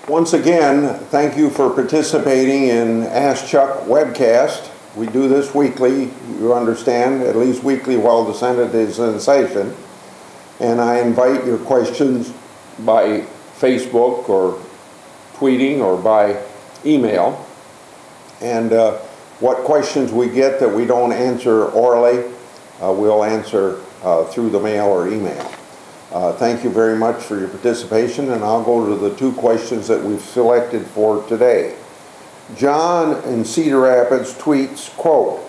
Once again, thank you for participating in Ask Chuck webcast. We do this weekly, you understand, at least weekly while the Senate is in session. And I invite your questions by Facebook or tweeting or by email. And what questions we get that we don't answer orally, we'll answer through the mail or email. Thank you very much for your participation, and I'll go to the two questions that we've selected for today. John in Cedar Rapids tweets, quote,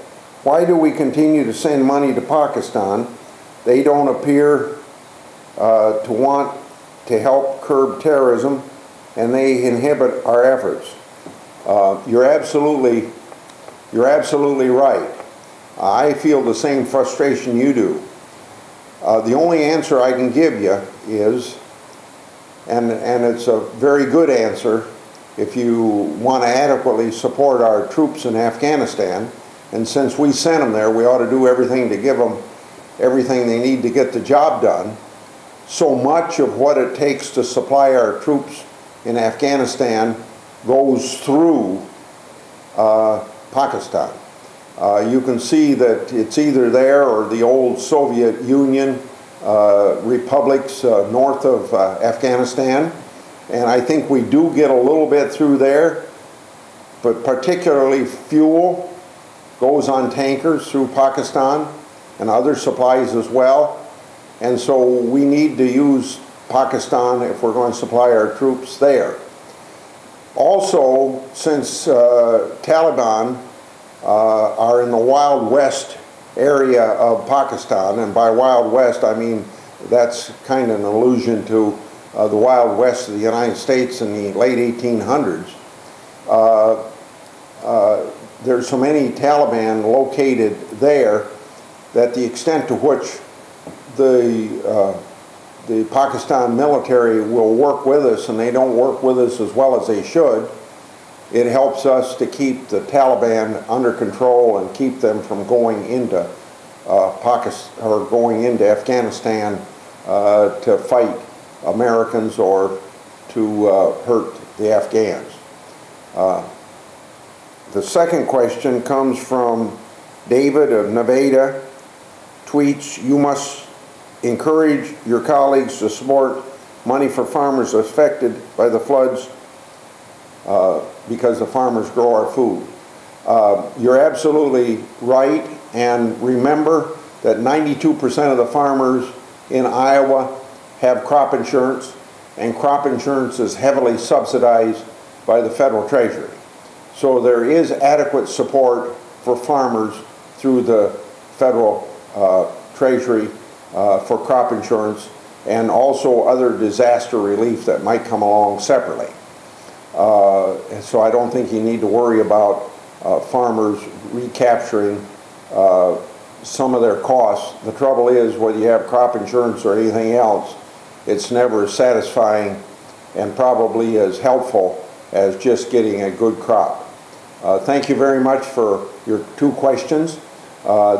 "Why do we continue to send money to Pakistan? They don't appear to want to help curb terrorism, and they inhibit our efforts." You're absolutely right. I feel the same frustration you do. The only answer I can give you is, and it's a very good answer, if you want to adequately support our troops in Afghanistan, and since we sent them there, we ought to do everything to give them everything they need to get the job done. So much of what it takes to supply our troops in Afghanistan goes through Pakistan. You can see that it's either there or the old Soviet Union republics north of Afghanistan, and I think we do get a little bit through there, but particularly fuel goes on tankers through Pakistan and other supplies as well, and so we need to use Pakistan if we're going to supply our troops there. Also, since Taliban are in the Wild West area of Pakistan, and by Wild West I mean that's kind of an allusion to the Wild West of the United States in the late 1800s. There's so many Taliban located there that the extent to which the Pakistan military will work with us, and they don't work with us as well as they should, it helps us to keep the Taliban under control and keep them from going into Pakistan or going into Afghanistan to fight Americans or to hurt the Afghans. The second question comes from David of Nevada. Tweets, "You must encourage your colleagues to support money for farmers affected by the floods because the farmers grow our food." You're absolutely right, and remember that 92% of the farmers in Iowa have crop insurance, and crop insurance is heavily subsidized by the federal treasury. So there is adequate support for farmers through the federal treasury for crop insurance, and also other disaster relief that might come along separately. So I don't think you need to worry about farmers recapturing some of their costs. The trouble is, whether you have crop insurance or anything else, it's never as satisfying and probably as helpful as just getting a good crop. Thank you very much for your two questions.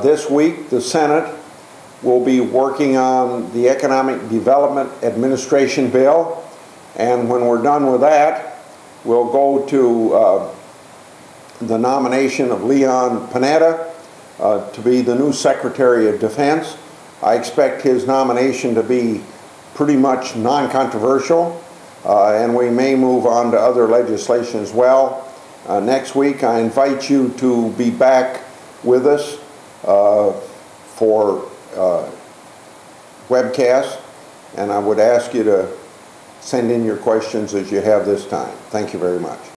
This week, the Senate will be working on the Economic Development Administration bill, and when we're done with that, we'll go to the nomination of Leon Panetta to be the new Secretary of Defense. I expect his nomination to be pretty much non-controversial, and we may move on to other legislation as well. Next week, I invite you to be back with us for webcast, and I would ask you to send in your questions as you have this time. Thank you very much.